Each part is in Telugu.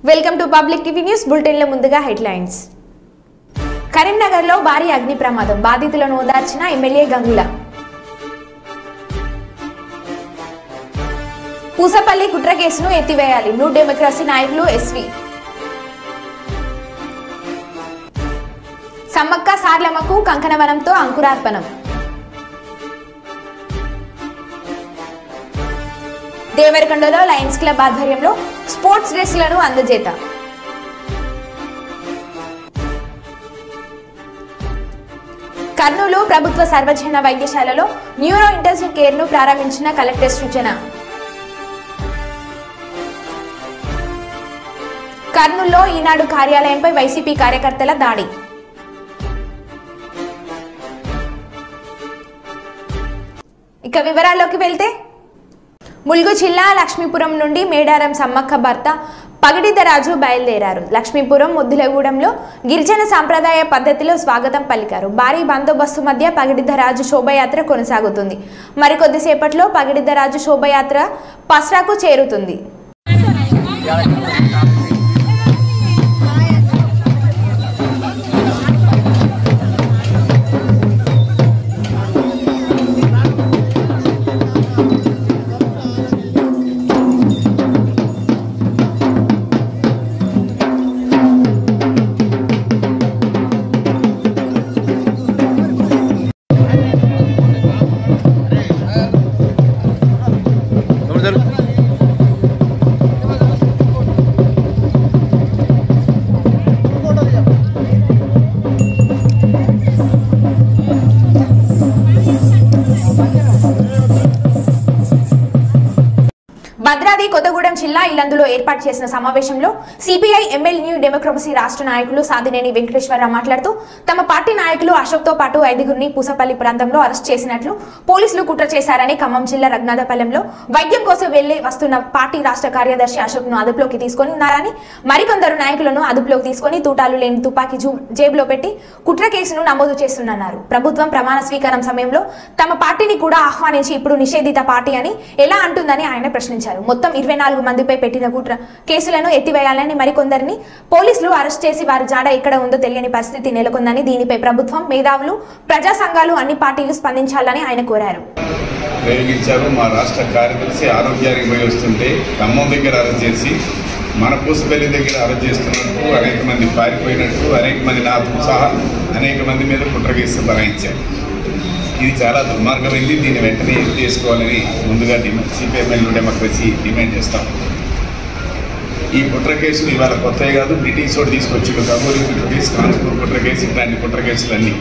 Welcome to public TV news బులెటిన్ల ముందుగా హెడ్లైన్స్. కరీంనగర్లో భారీ అగ్ని ప్రమాదం, బాధితులను ఓదార్చిన ఎమ్మెల్యే గంగుల. పూసపల్లి కుట్ర కేసును ఎత్తివేయాలి, న్యూ డెమోక్రసీ నాయకులు ఎస్వి. సమ్మక్క సార్లమ్మకు కంకణవనంతో అంకురార్పణం. దేవరకొండలో లయన్స్ క్లబ్ ఆధ్వర్యంలో స్పోర్ట్స్ డ్రెస్లను అందజేత. కర్నూలు ప్రభుత్వ సర్వజన వైద్యశాలలో న్యూరో ఇంటెన్సివ్ కేర్ ను ప్రారంభించిన కలెక్టర్ సూచన. కర్నూలులో ఈనాడు కార్యాలయంపై వైసీపీ కార్యకర్తల దాడి. ఇక వివరాల్లోకి వెళ్తే, ములుగు జిల్లా లక్ష్మీపురం నుండి మేడారం సమ్మక్క భర్త పగిడిద్దరాజు బయలుదేరారు. లక్ష్మీపురం ముద్దులగూడెంలో గిరిజన సాంప్రదాయ పద్ధతిలో స్వాగతం పలికారు. భారీ బందోబస్తు మధ్య పగిడిద్దరాజు శోభయాత్ర కొనసాగుతుంది. మరికొద్దిసేపట్లో పగిడిద్దరాజు శోభయాత్ర పస్రాకు చేరుతుంది. భద్రాద్రి కొత్తగూడెం జిల్లా ఇల్లందులో ఏర్పాటు చేసిన సమావేశంలో సిపిఐ ఎంఎల్ న్యూ డెమోక్రసీ రాష్ట్ర నాయకులు సాదినేని వెంకటేశ్వరరావు మాట్లాడుతూ, తమ పార్టీ నాయకులు అశోక్ తో పాటు 5గురిని పూసపల్లి ప్రాంతంలో అరెస్ట్ చేసినట్లు పోలీసులు కుట్ర చేశారని, ఖమ్మం జిల్లా రఘునాథపాలెంలో వైద్యం కోసం వెళ్లి వస్తున్న పార్టీ రాష్ట్ర కార్యదర్శి అశోక్ ను అదుపులోకి తీసుకుని ఉన్నారని, మరికొందరు నాయకులను అదుపులోకి తీసుకుని తూటాలు లేని తుపాకీ జేబులో పెట్టి కుట్ర కేసును నమోదు చేస్తున్నారు. ప్రభుత్వం ప్రమాణ స్వీకారం సమయంలో తమ పార్టీని కూడా ఆహ్వానించి ఇప్పుడు నిషేధిత పార్టీ అని ఎలా అంటుందని ఆయన ప్రశ్నించారు. మొత్తం 24 మందిపై పెట్టిన కుట్ర కేసులను ఎత్తివేయాలని, మరికొందరిని పోలీసులు అరెస్ట్ చేసి వారి జాడ ఎక్కడ ఉందో తెలియని పరిస్థితి నెలకొందని, దీనిపై ప్రభుత్వం, మేధావులు, ప్రజా సంఘాలు, అన్ని పార్టీలు స్పందించాలని ఆయన కోరారు. మా రాష్ట్ర కార్యదర్శి ఆరోగ్యానికి పోయి వస్తుంటే ఖమ్మం దగ్గర అరెస్ట్ చేసి మన పూసపల్లి దగ్గర అరెస్ట్ చేస్తున్నట్టు, అనేక మంది పారిపోయినట్టు, అనేక మంది నాతో సహా అనేక మంది మీద కుట్ర కేసు బనాయించారు. ఇది చాలా దుర్మార్గమైంది. దీన్ని వెంటనే చేసుకోవాలని ముందుగా సిపిఎంఎల్ డెమోక్రసీ డిమాండ్ చేస్తాం. ఈ కుట్ర కేసులు ఇవాళ కొత్తవి కాదు, బ్రిటిష్ వాడు తీసుకొచ్చిన కబూరి కుట్ర కేసు, కాన్పూర్ కుట్ర కేసు, ఇట్లాంటి కుట్ర కేసులన్నీ,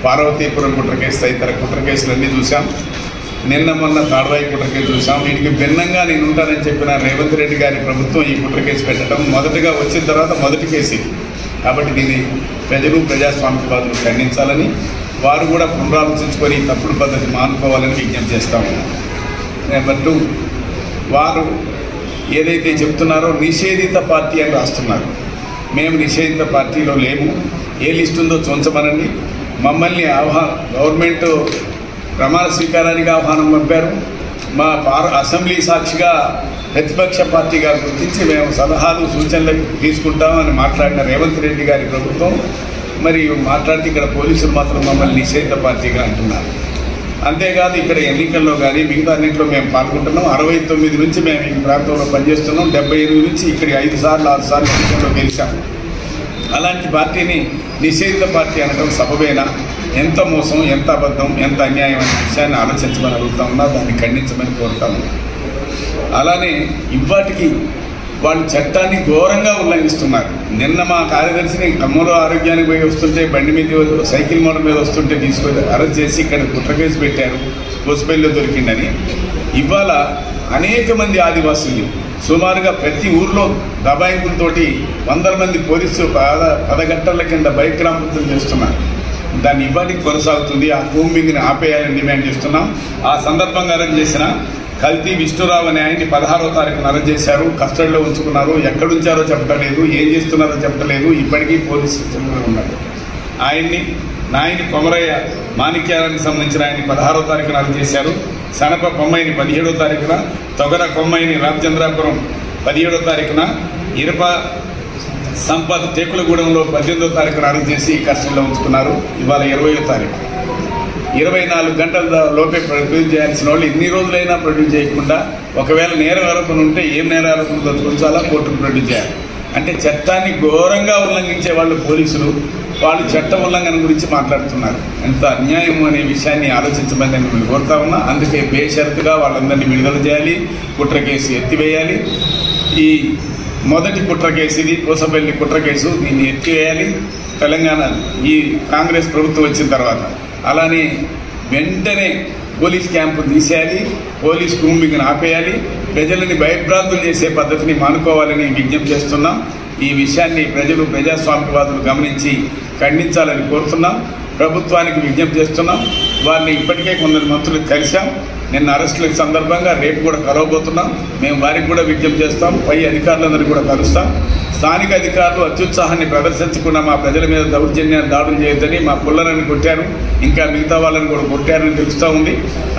పార్వతీపురం కుట్ర కేసు, తదితర కుట్ర కేసులన్నీ చూసాం. నిన్న మొన్న తాడ్వాయి కుట్ర కేసు చూసాం. వీటికి భిన్నంగా నేను ఉంటానని చెప్పిన రేవంత్ రెడ్డి గారి ప్రభుత్వం ఈ కుట్ర కేసు పెట్టడం మొదటగా వచ్చిన తర్వాత మొదటి కేసు ఇది. కాబట్టి దీన్ని ప్రజలు, ప్రజాస్వామికవాదులు ఖండించాలని, వారు కూడా పునరాలోచించుకొని తప్పుడు పద్ధతి మానుకోవాలని విజ్ఞప్తి చేస్తాము. నెంబర్ 2, వారు ఏదైతే చెప్తున్నారో నిషేధిత పార్టీ అని రాస్తున్నారు. మేము నిషేధిత పార్టీలో లేము. ఏ లిస్ట్ ఉందో చూంచమనండి. మమ్మల్ని గవర్నమెంట్ ప్రమాణ స్వీకారానికి ఆహ్వానం పంపారు. మా అసెంబ్లీ సాక్షిగా ప్రతిపక్ష పార్టీగా గుర్తించి మేము సలహాలు, సూచనలు తీసుకుంటామని మాట్లాడిన రేవంత్ రెడ్డి గారి ప్రభుత్వం మరియు మాట్లాడితే ఇక్కడ పోలీసులు మాత్రం మమ్మల్ని నిషేధిత పార్టీగా అంటున్నారు. అంతేకాదు, ఇక్కడ ఎన్నికల్లో కానీ మిగతా అన్నింటిలో మేము పాల్గొంటున్నాం. 69 నుంచి మేము ఈ ప్రాంతంలో పనిచేస్తున్నాం. 78 నుంచి ఇక్కడ 5 సార్లు 6 సార్లు ఎన్నికల్లో గెలిచాము. అలాంటి పార్టీని నిషేధిత పార్టీ అనడం సబబేనా? ఎంత మోసం, ఎంత అబద్ధం, ఎంత అన్యాయం అనే విషయాన్ని ఆలోచించమని అడుగుతా ఉన్నా. దాన్ని ఖండించమని కోరుతాము. అలానే ఇవాటికి వాళ్ళు చట్టాన్ని ఘోరంగా ఉల్లంఘిస్తున్నారు. నిన్న మా కార్యదర్శిని ఖమ్మంలో ఆరోగ్యానికి పోయి వస్తుంటే బండి మీద సైకిల్ మోటార్ మీద వస్తుంటే తీసుకొని అరెస్ట్ చేసి ఇక్కడ కుట్ర కేసు పెట్టారు, పూసపల్లిలో దొరికిందని. ఇవాళ అనేక మంది ఆదివాసులు సుమారుగా ప్రతి ఊర్లో దబాయింపులతోటి 100 మంది పోలీసులు పదగంటల కింద భయక్రాంతులు చేస్తున్నారు. దాన్ని ఇవాటికి కొనసాగుతుంది. ఆ కూంబింగ్ని ఆపేయాలని డిమాండ్ చేస్తున్నాం. ఆ సందర్భంగా అరెస్ట్ చేసిన కల్తీ విష్ణురావు అనే ఆయన్ని 16వ తారీఖున అరెస్ట్ చేశారు. కస్టడీలో ఉంచుకున్నారు. ఎక్కడుంచారో చెప్పలేదు, ఏం చేస్తున్నారో చెప్పలేదు. ఇప్పటికీ పోలీసు స్టేషన్లో ఉన్నారు. ఆయన్ని నాయని కొమరయ్య మాణిక్యాలకు సంబంధించిన ఆయన్ని 16వ తారీఖున అరెస్ట్ చేశారు. సనప కొమ్మైని 17వ తారీఖున, తొగర కొమ్మైని రామచంద్రాపురం 17వ తారీఖున ఇరప సంపత్ టేకులగూడెంలో 18వ తారీఖున అరెస్ట్ చేసి కస్టడీలో ఉంచుకున్నారు. ఇవాళ 20వ తారీఖు. 24 గంటల లోపే ప్రొడ్యూస్ చేయాల్సిన వాళ్ళు ఎన్ని రోజులైనా ప్రొడ్యూస్ చేయకుండా ఒకవేళ నేర ఆరోపణ ఉంటే ఏం నేర ఆరోపణతో ఉంచాలా కోర్టుకు ప్రొడ్యూస్ చేయాలి. అంటే చట్టాన్ని ఘోరంగా ఉల్లంఘించే వాళ్ళు పోలీసులు, వాళ్ళు చట్ట ఉల్లంఘన గురించి మాట్లాడుతున్నారు. ఎంత అన్యాయం అనే విషయాన్ని ఆలోచించమని నేను కోరుతా ఉన్నా. అందుకే బేషరతుగా వాళ్ళందరినీ విడుదల చేయాలి, కుట్ర కేసు ఎత్తివేయాలి. ఈ మొదటి కుట్ర కేసు ఇది, పూసపల్లి కుట్ర కేసు, దీన్ని ఎత్తివేయాలి. తెలంగాణ ఈ కాంగ్రెస్ ప్రభుత్వం వచ్చిన తర్వాత అలానే వెంటనే పోలీస్ క్యాంపు తీసేయాలి, పోలీస్ గ్రూమింగ్ను ఆపేయాలి, ప్రజలని భయభ్రాంతులు చేసే పద్ధతిని మానుకోవాలని విజ్ఞప్తి చేస్తున్నాం. ఈ విషయాన్ని ప్రజలు, ప్రజాస్వామ్యవాదులు గమనించి ఖండించాలని కోరుతున్నాం. ప్రభుత్వానికి విజ్ఞప్తి చేస్తున్నాం. వారిని ఇప్పటికే కొందరు మంత్రులు కలిశాం. నిన్న అరెస్టుల సందర్భంగా రేపు కూడా కలవబోతున్నాం. మేము వారికి కూడా విజ్ఞప్తి చేస్తాం. పై అధికారులందరినీ కూడా కలుస్తాం. స్థానిక అధికారులు అత్యుత్సాహాన్ని ప్రదర్శించకుండా మా ప్రజల మీద దౌర్జన్యాన్ని దాడులు చేయొద్దని, మా పుల్లలను కొట్టారు, ఇంకా మిగతా వాళ్ళని కూడా కొట్టారని తెలుస్తూ ఉంది.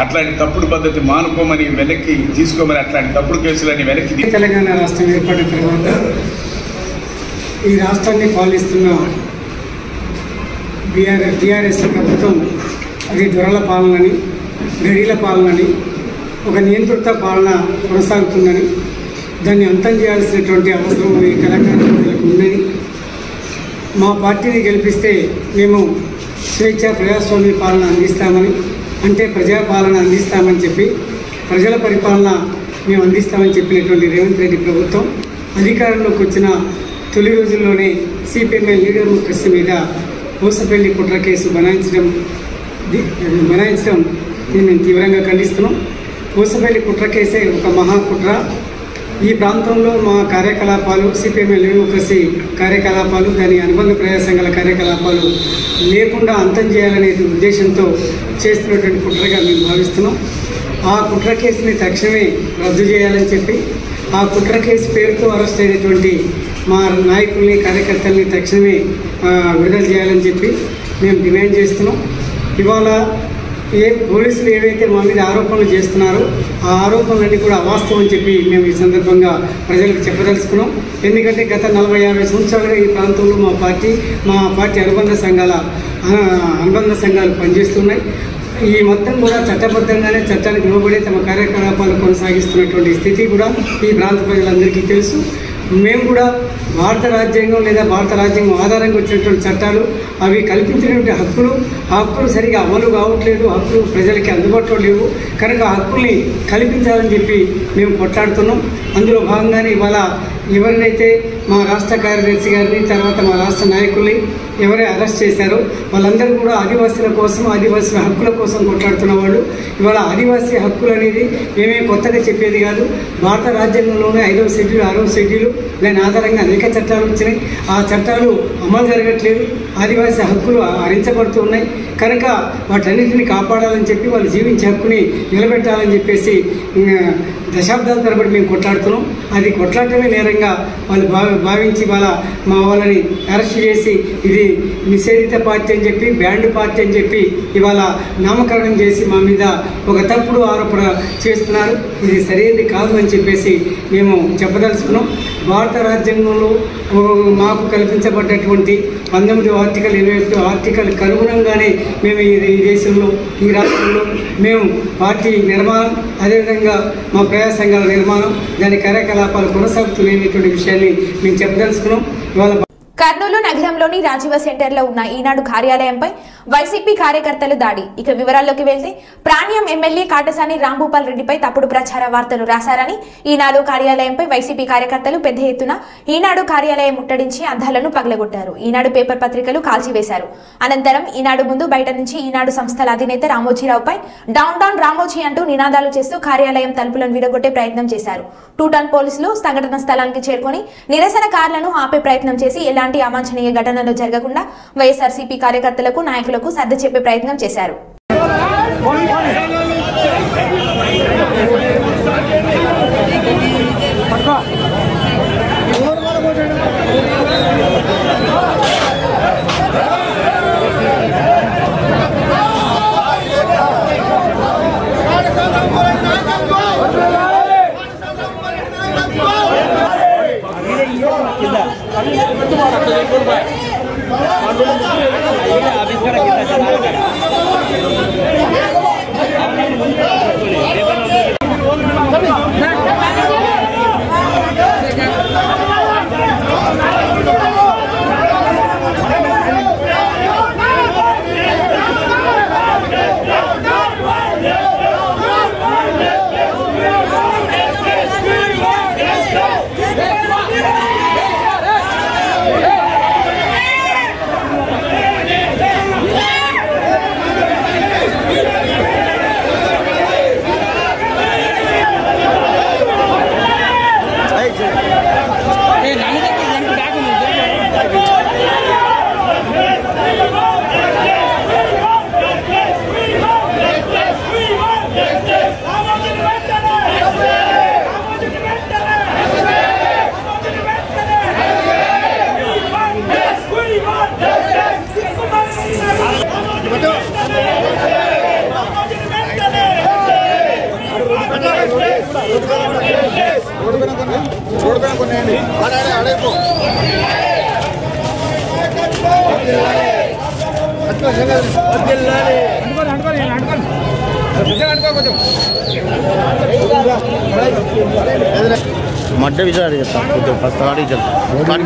అట్లాంటి తప్పుడు పద్ధతి మానుకోమని, వెనక్కి తీసుకోమని, అట్లాంటి తప్పుడు కేసులని వెనక్కి. తెలంగాణ రాష్ట్రం ఏర్పడిన తర్వాత ఈ రాష్ట్రాన్ని పాలిస్తున్న టీఆర్ఎస్ ప్రభుత్వం అది దొరల పాలనని, గడిల పాలనని, ఒక నియంత్రిత పాలన కొనసాగుతుందని, దాన్ని అంతం చేయాల్సినటువంటి అవసరం ఈ తెలంగాణ ప్రజలకు ఉందని, మా పార్టీని గెలిపిస్తే మేము స్వేచ్ఛ ప్రజాస్వామ్య పాలన అందిస్తామని, అంటే ప్రజాపాలన అందిస్తామని చెప్పి, ప్రజల పరిపాలన మేము అందిస్తామని చెప్పినటువంటి రేవంత్ రెడ్డి ప్రభుత్వం అధికారంలోకి వచ్చిన తొలి రోజుల్లోనే సిపిఎంఎల్ లీడర్ డెమోక్రసీ మీద పూసపల్లి కుట్ర కేసు బనాయించడం దీన్ని తీవ్రంగా ఖండిస్తున్నాం. పూసపల్లి కుట్ర కేసే ఒక మహాకుట్ర. ఈ ప్రాంతంలో మా కార్యకలాపాలు, సిపిఎంఎల్ డెమోక్రసీ కార్యకలాపాలు, దాని అనుబంధ ప్రజా సంఘాల కార్యకలాపాలు లేకుండా అంతం చేయాలనే ఉద్దేశంతో చేస్తున్నటువంటి కుట్రగా మేము భావిస్తున్నాం. ఆ కుట్ర కేసుని తక్షణమే రద్దు చేయాలని చెప్పి, ఆ కుట్ర కేసు పేరుతో అరెస్ట్ అయినటువంటి మా నాయకుల్ని, కార్యకర్తల్ని తక్షణమే విడుదల చేయాలని చెప్పి మేము డిమాండ్ చేస్తున్నాం. ఇవాళ పోలీసులు ఏవైతే మా మీద ఆరోపణలు చేస్తున్నారో ఆ ఆరోపణలన్నీ కూడా అవాస్తవం అని చెప్పి మేము ఈ సందర్భంగా ప్రజలకు చెప్పదలుచుకున్నాం. ఎందుకంటే గత 40-50 సంవత్సరాలుగా ఈ ప్రాంతంలో మా పార్టీ అనుబంధ సంఘాలు పనిచేస్తున్నాయి. ఈ మొత్తం కూడా చట్టబద్ధంగానే చట్టానికి లోబడే తమ కార్యకలాపాలు కొనసాగిస్తున్నటువంటి స్థితి కూడా ఈ ప్రాంత ప్రజలందరికీ తెలుసు. మేము కూడా భారత రాజ్యాంగం లేదా భారత రాజ్యాంగం ఆధారంగా వచ్చినటువంటి చట్టాలు, అవి కల్పించినటువంటి హక్కులు సరిగా అమలు కావట్లేదు, హక్కులు ప్రజలకి అందుబాటులో లేవు. కనుక హక్కుల్ని కల్పించాలని చెప్పి మేము కొట్లాడుతున్నాం. అందులో భాగంగానే ఇవాళ ఎవరినైతే మా రాష్ట్ర కార్యదర్శి గారిని, తర్వాత మా రాష్ట్ర నాయకుల్ని ఎవరైతే అరెస్ట్ చేశారో వాళ్ళందరూ కూడా ఆదివాసీల కోసం, ఆదివాసీల హక్కుల కోసం కొట్లాడుతున్న వాళ్ళు. ఇవాళ ఆదివాసీ హక్కులు అనేది మేమే కొత్తగా చెప్పేది కాదు. భారత రాజ్యాంగంలోనే 5వ షెడ్యూల్, 6వ షెడ్యూల్, దాని ఆధారంగా అనేక చట్టాలు వచ్చినాయి. ఆ చట్టాలు అమలు జరగట్లేదు, ఆదివాసీ హక్కులు హరించబడుతూ ఉన్నాయి. కనుక వాటన్నిటిని కాపాడాలని చెప్పి, వాళ్ళు జీవించే హక్కుని నిలబెట్టాలని చెప్పేసి దశాబ్దాల తరబడి మేము కొట్లాడుతున్నాం. అది కొట్లాడటమే నేరంగా వాళ్ళు భావించి మా వాళ్ళని అరెస్ట్ చేసి ఇది నిషేధిత పార్టీ అని చెప్పి, బ్యాండ్ పార్టీ అని చెప్పి ఇవాళ నామకరణం చేసి మా మీద ఒక తప్పుడు ఆరోపణ చేస్తున్నారు. ఇది సరైనది కాదు అని చెప్పేసి మేము చెప్పదలుచుకున్నాం. భారత రాజ్యాంగంలో మాకు కల్పించబడ్డటువంటి 19వ ఆర్టికల్, 21వ ఆర్టికల్కి అనుగుణంగానే మేము ఈ దేశంలో, ఈ రాష్ట్రంలో మేము పార్టీ నిర్మాణం, అదేవిధంగా మా ప్రజా సంఘాల నిర్మాణం, దాని కార్యకలాపాలు కొనసాగుతున్నటువంటి విషయాన్ని మేము చెప్పదలుచుకున్నాం. ఇవాళ కర్నూలు నగరంలోని రాజీవ సెంటర్లో ఉన్న ఈనాడు కార్యాలయంపై వైసీపీ కార్యకర్తలు దాడి. ఇక వివరాల్లోకి వెళ్తే, ప్రాణ్యం ఎమ్మెల్యే కాటసాని రాంభూపాల్ రెడ్డిపై తప్పుడు ప్రచార వార్తలు రాశారని ఈనాడు కార్యాలయంపై వైసీపీ కార్యకర్తలు పెద్ద ఎత్తున ఈనాడు కార్యాలయం ముట్టడించి అద్దాలను పగలగొట్టారు. ఈనాడు పేపర్ పత్రికలు కాల్చివేశారు. అనంతరం ఈనాడు ముందు బయట నుంచి ఈనాడు సంస్థల అధినేత రామోజీరావుపై డౌన్ డౌన్ రామోజీ అంటూ నినాదాలు చేస్తూ కార్యాలయం తలుపులను విడగొట్టే ప్రయత్నం చేశారు. టూటన్ పోలీసులు సంఘటన స్థలానికి చేరుకొని నిరసనకారులను ఆపే ప్రయత్నం చేసి ఎలాంటి అవాంఛనీయ ఘటనలు జరగకుండా వైఎస్ఆర్సీపీ కార్యకర్తలకు, నాయకులకు సర్ది చెప్పే ప్రయత్నం చేశారు. మడ్డ విచారణ చెప్తాను ఫస్ట్ ఆడికి చెప్తాను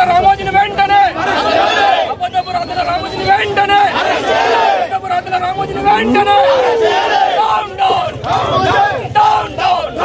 రామోజీని వెంటనే రామోజీని వెంటనే రామోజీని వెంటనే డౌన్ డౌన్ డౌన్ డౌన్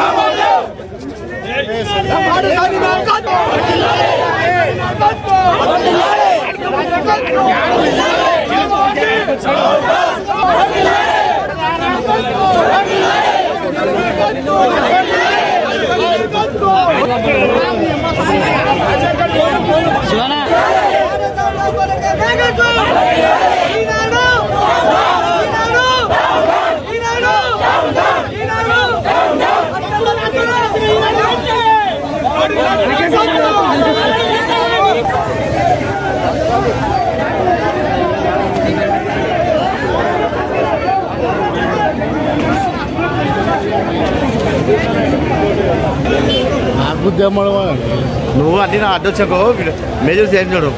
నువ్వు అన్ని నా అడ్డొచ్చాకో మేజర్ చేంజ్ చూడు.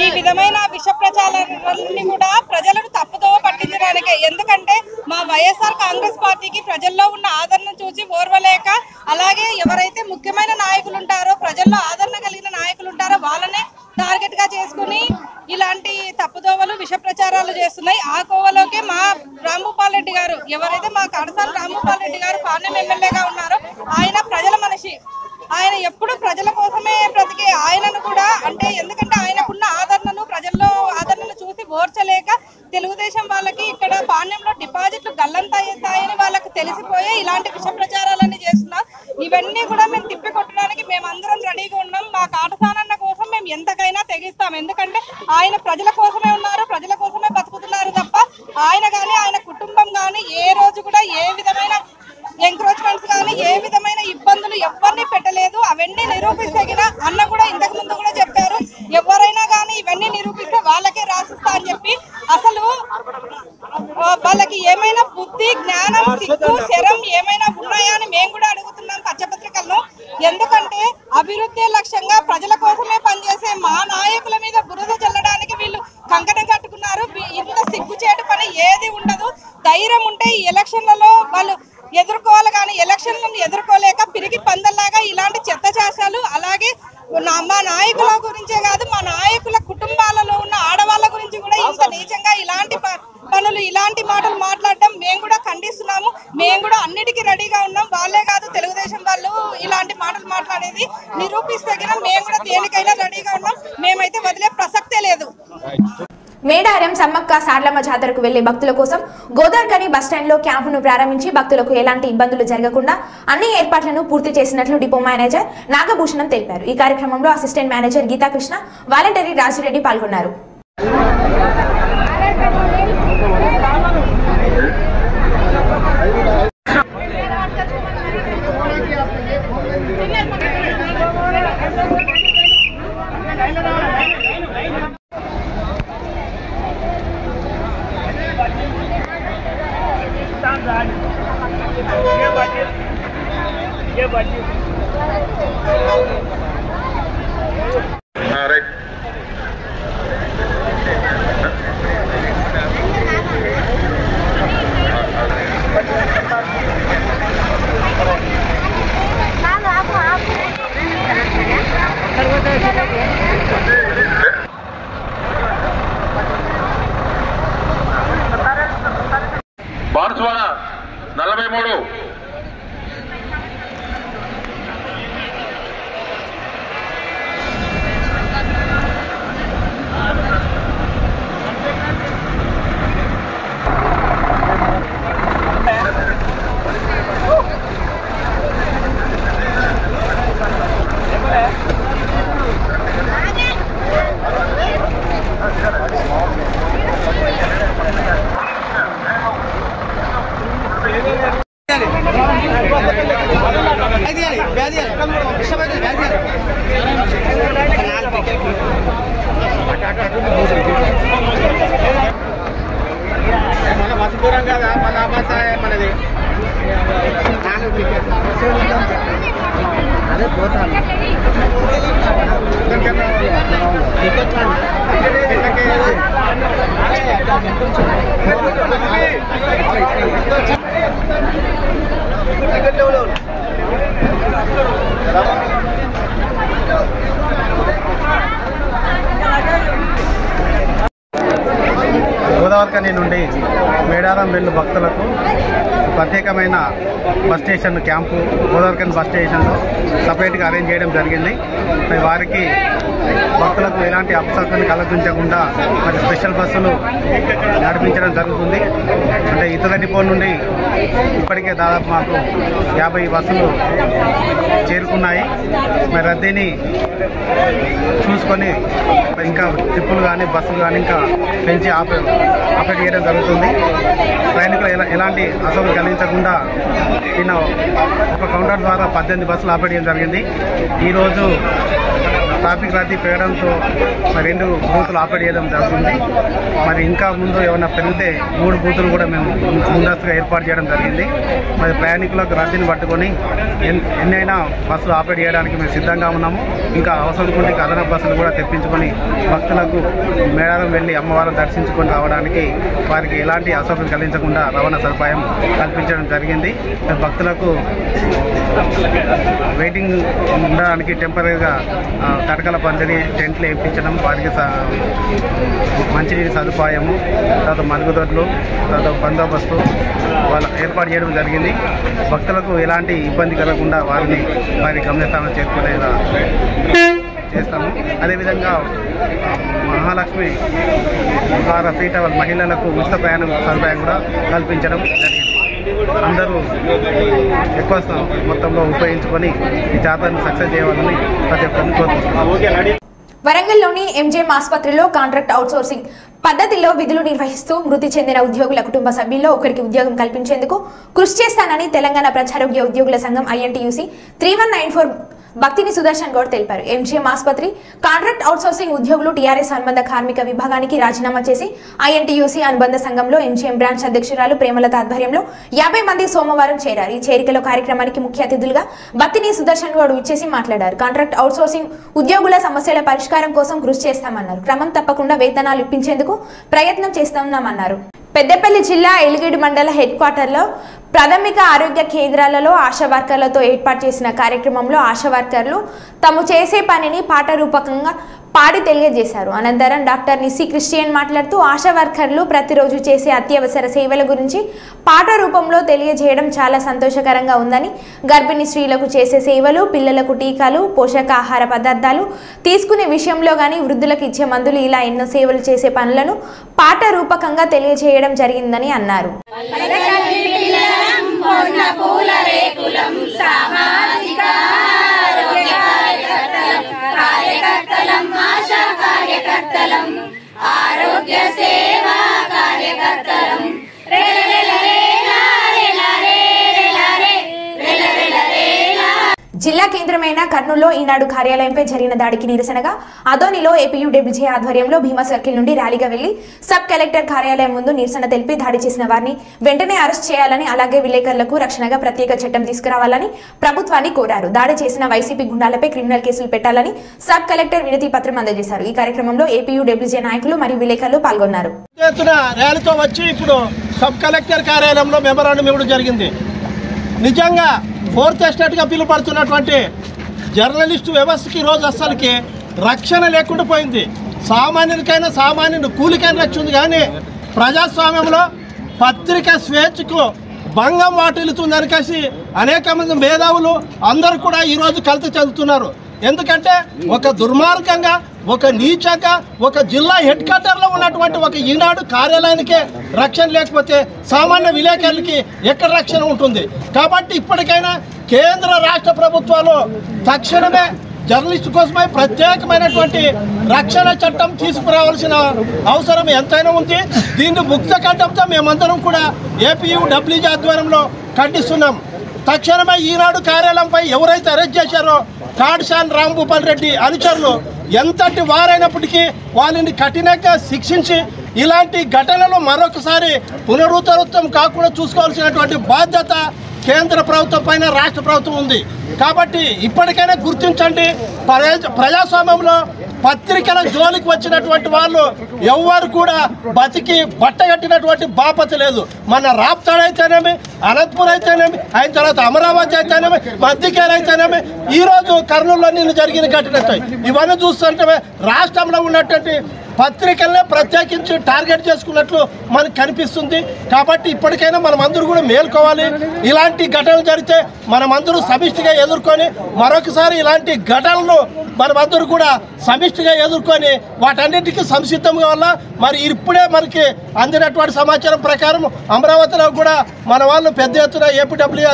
ఈ విధమైన విష ప్రచారాలన్నీ కూడా ప్రజలను తప్పుదోవ పట్టించడానికే. ఎందుకంటే మా వైఎస్ఆర్ కాంగ్రెస్ పార్టీకి ప్రజల్లో ఉన్న ఆదరణ చూసి ఓర్వలేక, అలాగే ఎవరైతే ముఖ్యమైన నాయకులు ఉంటారో, ప్రజల్లో ఆదరణ కలిగిన నాయకులు ఉంటారో వాళ్ళనే టార్గెట్ గా చేసుకుని ఇలాంటి తప్పుదోవలు విష ప్రచారాలు చేస్తున్నాయి. ఆ కోవలోకి మా రాంభూపాల్ రెడ్డి గారు, ఎవరైతే మా కడసాల రాంభూపాల్ రెడ్డి గారు పార్లమెంట్ ఎమ్మెల్యేగా ఉన్నారో, ఆయన ప్రజల మనిషి. ఆయన ఎప్పుడు ప్రజల కోసమే బ్రతికే ఆయనను కూడా, అంటే ఎందుకంటే ఆయనకున్న ఆదరణను, ప్రజల్లో ఆదరణను చూసి ఓర్చలేక తెలుగుదేశం వాళ్ళకి ఇక్కడ పాణ్యంలో డిపాజిట్లు గల్లంతాయని వాళ్ళకి తెలిసిపోయి ఇలాంటి విష ప్రచారాలన్నీ చేస్తున్నారు. ఇవన్నీ కూడా మేము తిప్పికొట్టడానికి మేమందరం రెడీగా ఉన్నాం. మా కాటసానన్న కోసం మేము ఎంతకైనా తెగిస్తాం. ఎందుకంటే ఆయన ప్రజల కోసమే ఉన్నారు, ప్రజల కోసమే బతుకుతున్నారు తప్ప ఆయన కానీ ఆయన కుటుంబం కానీ ఏ రోజు కూడా ఏ విధమైన ఎంక్రోచ్మెంట్స్ కానీ ఏ విధమైన ఇబ్బందులు ఎవరిని పెట్టలేదు. అవన్నీ నిరూపిస్తగిన అన్న కూడా ఇంతకు ముందు కూడా చెప్పారు. ఎవరైనా వాళ్ళకే రాసిస్తా అని చెప్పి అసలు వాళ్ళకి ఏమైనా బుద్ధి జ్ఞానం సిగ్గు శరం ఏమైనా ఉన్నాయా అని మేము కూడా అడుగుతున్నాం పచ్చపత్రికలను. ఎందుకంటే అభివృద్ధి లక్ష్యంగా ప్రజల కోసమే పనిచేసే మా నాయకుల మీద బురద చల్లడానికి వీళ్ళు కంకణం కట్టుకున్నారు. ఇంత సిగ్గుచేటు పని ఏది ఉండదు. ధైర్యం ఉంటే ఈ ఎలక్షన్లలో వాళ్ళు ఎదుర్కోవాలి, కానీ ఎలక్షన్లను ఎదుర్కోలేక పిరికి పందల్లాగా ఇలాంటి చెత్త చేశాలు. అలాగే మా నాయకుల గురించే కాదు, మా నాయకుల కుటుంబాలలో ఉన్న ఆడవాళ్ళ గురించి కూడా ఇంత నీచంగా ఇలాంటి పనులు ఇలాంటి మాటలు మాట్లాడడం మేము కూడా ఖండిస్తున్నాము. మేము కూడా అన్నిటికీ రెడీగా ఉన్నాం. వాళ్ళే కాదు తెలుగుదేశం వాళ్ళు ఇలాంటి మాటలు మాట్లాడేది నిరూపిస్తే మేము కూడా దేనికైనా రెడీగా ఉన్నాం. మేమైతే వదిలే ప్రసక్తే లేదు. మేడారం సమ్మక్క సార్లమ్మ జాతరకు వెళ్లే భక్తుల కోసం గోదావరిఖని బస్టాండ్ లో క్యాంపును ప్రారంభించి భక్తులకు ఎలాంటి ఇబ్బందులు జరగకుండా అన్ని ఏర్పాట్లను పూర్తి చేసినట్లు డిపో మేనేజర్ నాగభూషణం తెలిపారు. ఈ కార్యక్రమంలో assistant manager Geetha Krishna, voluntary Rajireddy పాల్గొన్నారు. బాన్సువాడ 43 గోదావరిఖని నుండి మేడారం వెళ్ళు భక్తులకు ప్రత్యేకమైన bus station camp Godavarikhani bus స్టేషన్లో సపరేట్గా అరేంజ్ చేయడం జరిగింది. వారికి భక్తులకు ఎలాంటి అపసౌకర్యం కల్పించకుండా మరి స్పెషల్ బస్సులు నడిపించడం జరుగుతుంది. అంటే ఇతర డిపో నుండి ఇప్పటికే దాదాపు మాకు 50 బస్సులు చేరుకున్నాయి. మరి రద్దీని చూసుకొని ఇంకా ట్రిప్పులు కానీ బస్సులు కానీ ఇంకా పెంచి ఆపరేట్ చేయడం జరుగుతుంది. ప్రయాణికులు ఎలాంటి అసౌకర్యం కలిగించకుండా నిన్న ఒక కౌంటర్ ద్వారా 18 బస్సులు ఆపరేట్ చేయడం జరిగింది. ఈరోజు ట్రాఫిక్ రద్దీ పెరగడంతో మరి 2 బూతులు ఆపరేట్ చేయడం జరుగుతుంది. మరి ఇంకా ముందు ఏమైనా పెరిగితే 3 బూతులు కూడా మేము ముందస్తుగా ఏర్పాటు చేయడం జరిగింది. మరి ప్రయాణికులకు రద్దీని పట్టుకొని ఎన్నైనా బస్సులు ఆపరేట్ చేయడానికి మేము సిద్ధంగా ఉన్నాము. ఇంకా అవసరం ఉంటే అదనపు బస్సులు కూడా తెప్పించుకొని భక్తులకు మేడారం వెళ్ళి అమ్మవారిని దర్శించుకొని రావడానికి వారికి ఎలాంటి అసౌకర్యం కలిగించకుండా రవాణా సదుపాయం కల్పించడం జరిగింది. భక్తులకు వెయిటింగ్ ఉండడానికి టెంపరీగా తడకల పందిరి టెంట్లు వేయించడం, వారికి మంచినీటి సదుపాయము, తర్వాత మరుగుదొడ్లు, తర్వాత బందోబస్తు వాళ్ళ ఏర్పాటు చేయడం జరిగింది. భక్తులకు ఎలాంటి ఇబ్బంది కలగకుండా వారి గమ్యస్థానం చేరుకునేలా చేస్తాము. అదేవిధంగా మహాలక్ష్మి ద్వారా ఫ్రీ ట్రావెల్ మహిళలకు ఉచిత ప్రయాణం సదుపాయం కూడా కల్పించడం జరిగింది. అందరూ ఎక్కువ మొత్తంలో ఉపయోగించుకొని ఈ జాతరను సక్సెస్ చేయాలని ప్రతి ఒక్కరిని కోరుకుంటున్నాం. వరంగల్లోని ఎంజేఎం ఆసుపత్రిలో కాంట్రాక్ట్ అవుట్సోర్సింగ్ పద్ధతిలో విధులు నిర్వహిస్తూ మృతి చెందిన ఉద్యోగుల కుటుంబ సభ్యుల్లో ఒకరికి ఉద్యోగం కల్పించేందుకు కృషి చేస్తానని తెలంగాణ ప్రజారోగ్య ఉద్యోగుల సంఘం INTUC 3194 భక్తిని సుదర్శన్ గౌడ్ తెలిపారు. ఎంజీఎం ఆసుపత్రి కాంట్రాక్ట్ అవుట్సోర్సింగ్ ఉద్యోగులు టీఆర్ఎస్ అనుబంధ కార్మిక విభాగానికి రాజీనామా చేసి ఐఎన్టీయూసీ అనుబంధ సంఘంలో ఎంజీఎం బ్రాంచ్ అధ్యక్షురాలు ప్రేమలత ఆధ్వర్యంలో 50 మంది సోమవారం చేరారు. ఈ చేరికలో కార్యక్రమానికి ముఖ్య అతిథులుగా భక్తిని సుదర్శన్ గౌడ్ విచ్చేసి మాట్లాడారు. కాంట్రాక్ట్ అవుట్సోర్సింగ్ ఉద్యోగుల సమస్యల పరిష్కారం కోసం కృషి చేస్తామన్నారు. క్రమం తప్పకుండా వేతనాలు ఇప్పించేందుకు ప్రయత్నం చేస్తున్నామన్నారు. పెద్దపల్లి జిల్లా ఎలిగేడు మండల హెడ్ క్వార్టర్లో ప్రాథమిక ఆరోగ్య కేంద్రాలలో ఆశా వర్కర్లతో ఏర్పాటు చేసిన కార్యక్రమంలో ఆశా వర్కర్లు తాము చేసే పనిని పాట రూపకంగా పాడి తెలియజేశారు. అనంతరం డాక్టర్ నిసి క్రిస్టియన్ మాట్లాడుతూ ఆశా వర్కర్లు ప్రతిరోజు చేసే అత్యవసర సేవల గురించి పాట రూపంలో తెలియజేయడం చాలా సంతోషకరంగా ఉందని, గర్భిణీ స్త్రీలకు చేసే సేవలు, పిల్లలకు టీకాలు, పోషకాహార పదార్థాలు తీసుకునే విషయంలో కానీ, వృద్ధులకు ఇచ్చే మందులు ఇలా ఎన్నో సేవలు చేసే పనులను పాట రూపకంగా తెలియజేయడం జరిగిందని అన్నారు. ఆరోగ్య సేవా కార్యకర్తలం జిల్లా కేంద్రమైన కర్నూలులో ఈనాడు కార్యాలయంపై జరిగిన దాడికి నిరసనగా అదోనిలో ఏపీయూడబ్ల్యూజే ఆధ్వర్యంలో భీమా సర్కిల్ నుండి ర్యాలీగా వెళ్లి సబ్ కలెక్టర్ కార్యాలయం ముందు నిరసన తెలిపి దాడి చేసిన వారిని వెంటనే అరెస్ట్ చేయాలని, అలాగే విలేకరులకు రక్షణగా ప్రత్యేక చట్టం తీసుకురావాలని ప్రభుత్వాన్ని కోరారు. దాడి చేసిన వైసీపీ గుండాలపై క్రిమినల్ కేసులు పెట్టాలని సబ్ కలెక్టర్ వినతి పత్రం అందజేశారు. ఈ కార్యక్రమంలో ఏపీయూడబ్ల్యూజే నాయకులు మరియు విలేకరులు పాల్గొన్నారు. ర్యాలీతో వచ్చి ఇప్పుడు సబ్ కలెక్టర్ కార్యాలయంలో మెమరాండం ఇవ్వడం జరిగింది. నిజంగా 4th ఎస్టేట్గా పిలువబడుతున్నటువంటి జర్నలిస్టు వ్యవస్థకి ఈరోజు అస్సలకి రక్షణ లేకుండా పోయింది. సామాన్యునికైనా సామాన్యుని కూలికైనా రక్షింది, కానీ ప్రజాస్వామ్యంలో పత్రిక స్వేచ్ఛకు భంగం వాటిల్లుతుందని కలిసి అనేక మంది మేధావులు అందరూ కూడా ఈరోజు కలత చెందుతున్నారు. ఎందుకంటే ఒక దుర్మార్గంగా, ఒక నీచంగా, ఒక జిల్లా హెడ్ క్వార్టర్లో ఉన్నటువంటి ఒక ఈనాడు కార్యాలయానికే రక్షణ లేకపోతే సామాన్య విలేకరులకి ఎక్కడ రక్షణ ఉంటుంది? కాబట్టి ఇప్పటికైనా కేంద్ర రాష్ట్ర ప్రభుత్వాలు తక్షణమే జర్నలిస్టు కోసమై ప్రత్యేకమైనటువంటి రక్షణ చట్టం తీసుకురావాల్సిన అవసరం ఎంతైనా ఉంది. దీన్ని ముక్త కంఠంతో మేమందరం కూడా ఏపీయూడబ్ల్యూజే ఆధ్వర్యంలో ఖండిస్తున్నాం. తక్షణమే ఈనాడు కార్యాలయంపై ఎవరైతే అరెస్ట్ చేశారో కాడ్సాన్ రాంభూపాల్ రెడ్డి అనుచరులు ఎంతటి వారైనప్పటికీ వాళ్ళని కఠినంగా శిక్షించి ఇలాంటి ఘటనలు మరొకసారి పునరుద్ధృతం కాకుండా చూసుకోవాల్సినటువంటి బాధ్యత కేంద్ర ప్రభుత్వం పైన రాష్ట్ర ప్రభుత్వం ఉంది. కాబట్టి ఇప్పటికైనా గుర్తించండి, ప్రజాస్వామ్యంలో పత్రికల జోలికి వచ్చినటువంటి వాళ్ళు ఎవరు కూడా బతికి బట్టగట్టినటువంటి బాపత లేదు. మన రాప్తాడ్ అయితేనేమి, అనంతపూర్ అయితేనేమి, అయిన తర్వాత అమరావతి అయితేనేమి, మధ్యకేర్ అయితేనేమి, ఈరోజు కర్నూలులో నిన్న జరిగిన ఘటనతో ఇవన్నీ చూస్తుంటే రాష్ట్రంలో ఉన్నటువంటి పత్రికలనే ప్రత్యేకించి టార్గెట్ చేసుకున్నట్లు మనకు కనిపిస్తుంది. కాబట్టి ఇప్పటికైనా మనమందరూ కూడా మేల్కోవాలి. ఇలాంటి ఘటనలు జరిగితే మనమందరూ సమిష్టిగా ఎదుర్కొని మరొకసారి ఇలాంటి ఘటనలు మనమందరూ కూడా సమిష్టిగా ఎదుర్కొని వాటన్నిటికీ సంసిద్ధంగా వల్ల మరి ఇప్పుడే మనకి అందినటువంటి సమాచారం ప్రకారం అమరావతిలో కూడా మన వాళ్ళు పెద్ద ఎత్తున ఏపీడబ్ల్యూ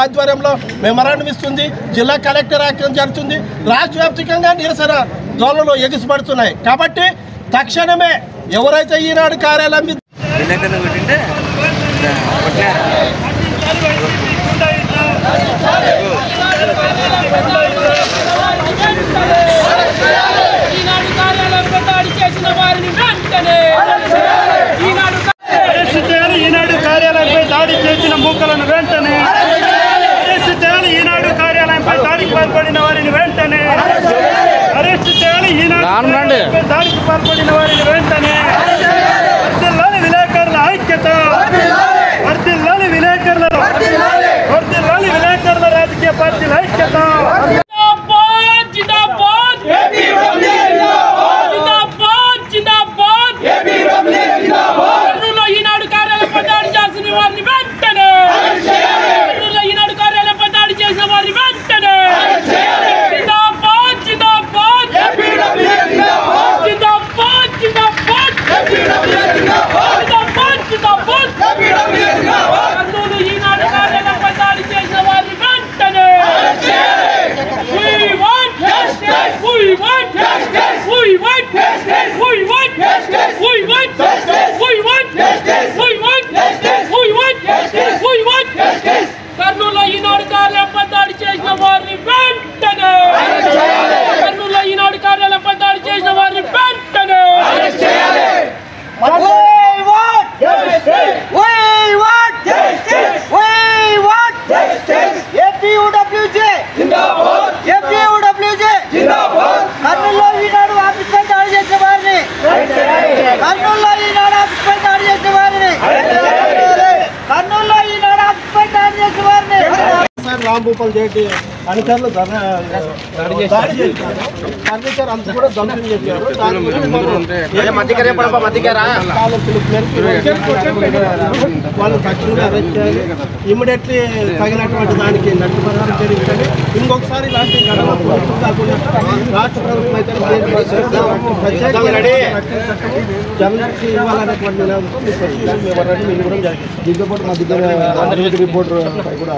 ఆధ్వర్యంలో మెమరాండం ఇస్తుంది. జిల్లా కలెక్టర్ యాక్షన్ జరుగుతుంది. రాష్ట్ర వ్యాప్తంగా నిరసన ధోరణులు ఎగిసిపడుతున్నాయి. కాబట్టి తక్షణమే ఎవరైతే ఈనాడు కార్యాలయం ఈనాడు కార్యాలయంపై దాడి చేసిన మూకలను వెంటనే అరెస్ట్ చేయాలి. ఈనాడు కార్యాలయంపై దాడికి పాల్పడిన వారిని వెంటనే అరెస్ట్ చేయాలి. ఈనాడు దాడికి పాల్పడిన వారిని వెంటనే వర్ధిల్లాలి విలేకరుల ఐక్యత, వర్ధిల్లాలి విలేకరుల రాజకీయ పార్టీల ఐక్యత. ఈనాడు కార్యాలయంపై దాడి చేసిన వారిని వెంటనే ఈనాడు కార్యాలయంపై దాడి చేసిన వారిని వెంటనే కర్నూలులో ఈనాడు కార్యాలయంపై దాడి చేసిన వారిని వెంటనే భూపాల్ చేటి అనుచరులు దాడి చేశారు. ఫర్నిచర్ అంతా కూడా ధ్వంసం చేశారు. వాళ్ళు తక్షణంగా అరెస్ట్ చేయాలి. ఇమ్మీడియట్లీ తగినటువంటి దానికి నష్టపరిహారం చెల్లించాలి. ఇంకొకసారి ఇలాంటి ఘటనలు కాకుండా రాష్ట్ర ప్రభుత్వం అయితే జర్నలిస్ట్ ఇవ్వాలనేటువంటి నినాదంతో మీకు ఇవ్వడం జరిగింది. దీంతో పాటు మా దగ్గర రిపోర్టర్ కూడా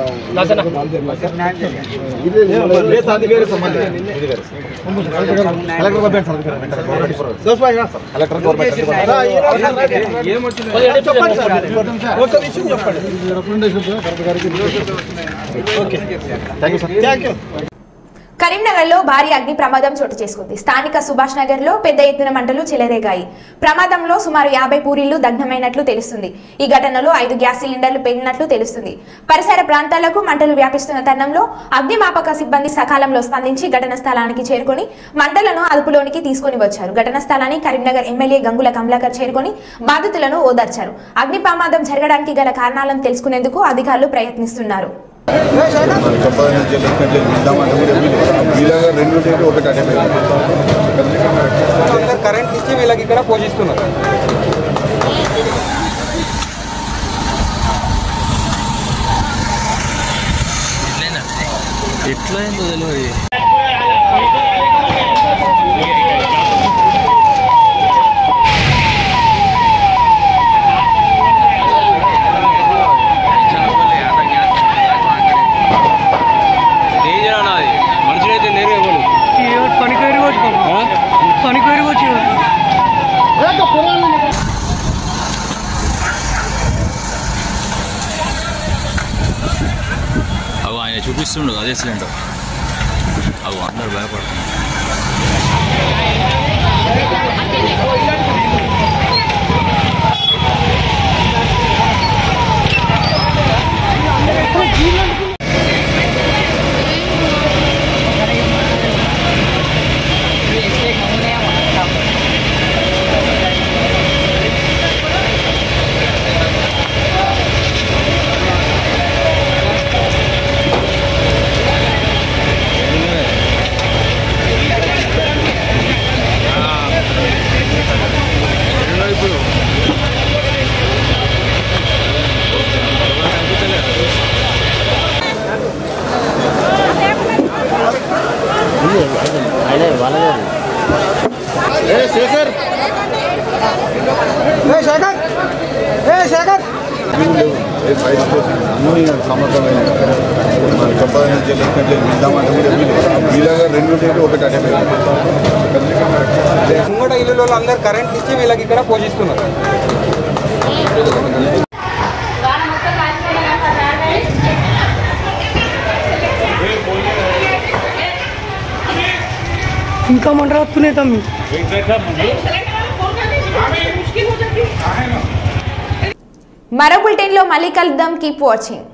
కరీంనగర్లో భారీ అగ్ని ప్రమాదం చోటు చేసుకుంది. స్థానిక సుభాష్ నగర్ లో పెద్ద ఎత్తున మంటలు చెలరేగాయి. ప్రమాదంలో సుమారు 50 పూరీలు దగ్ధమైనట్లు తెలుస్తుంది. ఈ ఘటనలో 5 గ్యాస్ సిలిండర్లు పేలినట్లు తెలుస్తుంది. పరిసర ప్రాంతాలకు మంటలు వ్యాపిస్తున్న తరుణంలో అగ్నిమాపక సిబ్బంది సకాలంలో స్పందించి ఘటన స్థలానికి చేరుకొని మంటలను అదుపులోనికి తీసుకుని వచ్చారు. ఘటన స్థలాన్ని కరీంనగర్ ఎమ్మెల్యే గంగుల కమలాకర్ చేరుకొని బాధితులను ఓదార్చారు. అగ్ని ప్రమాదం జరగడానికి గల కారణాలను తెలుసుకునేందుకు అధికారులు ప్రయత్నిస్తున్నారు. కరెంట్ ఇచ్చి వీళ్ళకి ఇక్కడ పోషిస్తున్నారు. ఎట్లా తెలియదు. అవి ఆయన చూపిస్తుండదు అదే సిలిండర్. అవి అందరు భయపడుతున్నారు. సమర్థమైన సంపాదన చెల్లిందంటే ఇద్దామంటే కూడా వీళ్ళగా 2 డేలు ఒకటి అటెండ్ ముంగట ఇల్లు అందరు కరెంట్ ఇచ్చి వీళ్ళకి ఇక్కడ పోషిస్తున్నారు. ఇంకా మంట వస్తున్నాయి తమ్మి. మరో బులెటిన్ లో మళ్ళీ కలుద్దాం. Keep watching.